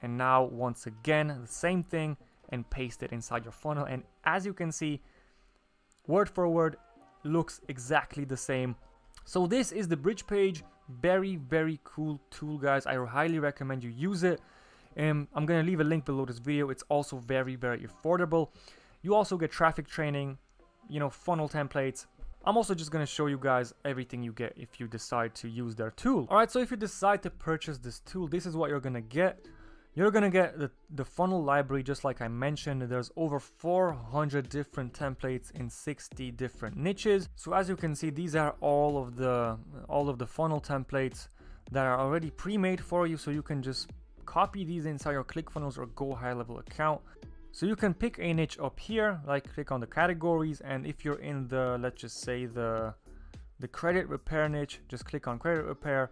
and now once again the same thing, and paste it inside your funnel. And as you can see, word for word looks exactly the same. So this is the bridge page. Very cool tool, guys. I highly recommend you use it. I'm gonna leave a link below this video. It's also very affordable. You also get traffic training, you know, funnel templates. I'm also just gonna show you guys everything you get if you decide to use their tool. All right, so if you decide to purchase this tool, this is what you're gonna get. You're gonna get the funnel library, just like I mentioned. There's over 400 different templates in 60 different niches. So as you can see, these are all of the funnel templates that are already pre-made for you. So you can just copy these inside your ClickFunnels or Go High Level account. So you can pick a niche up here, like click on the categories, and if you're in the, let's just say the credit repair niche, just click on credit repair,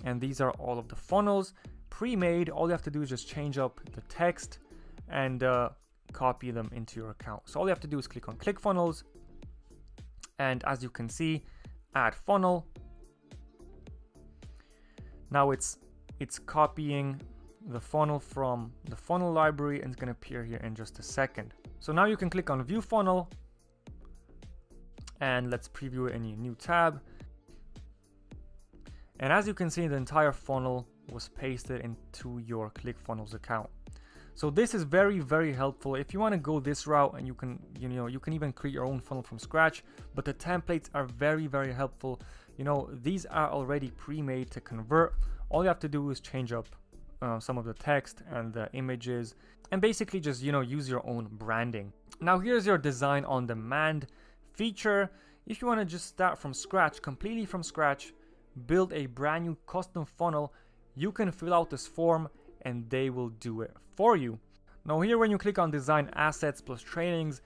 and these are all of the funnels pre-made. All you have to do is just change up the text and copy them into your account. So all you have to do is click on ClickFunnels, and as you can see, add funnel. Now it's copying the funnel from the funnel library, and it's going to appear here in just a second. So now you can click on view funnel, and let's preview it in a new tab. And as you can see, the entire funnel was pasted into your ClickFunnels account. So this is very helpful if you want to go this route, and you can even create your own funnel from scratch. But the templates are very helpful. You know, these are already pre-made to convert. All you have to do is change up some of the text and the images, and basically just, you know, use your own branding. Now here's your design on demand feature. If you want to just start from scratch, completely from scratch, build a brand new custom funnel, you can fill out this form and they will do it for you. Now here, when you click on design assets plus trainings,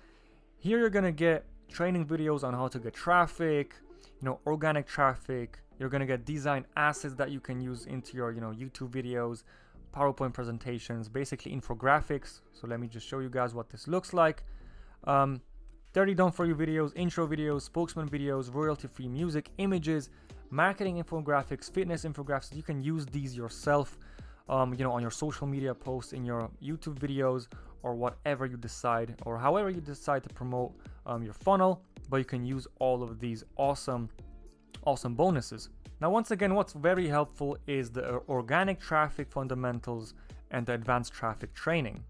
here you're gonna get training videos on how to get traffic, you know, organic traffic. You're gonna get design assets that you can use into your, you know, YouTube videos, PowerPoint presentations, basically infographics. So let me just show you guys what this looks like. 30 done for you videos, intro videos, spokesman videos, royalty-free music, images, marketing infographics, fitness infographics. You can use these yourself, you know, on your social media posts, in your YouTube videos, or whatever you decide, or however you decide to promote your funnel. But you can use all of these awesome bonuses. Now, once again, what's very helpful is the organic traffic fundamentals and the advanced traffic training.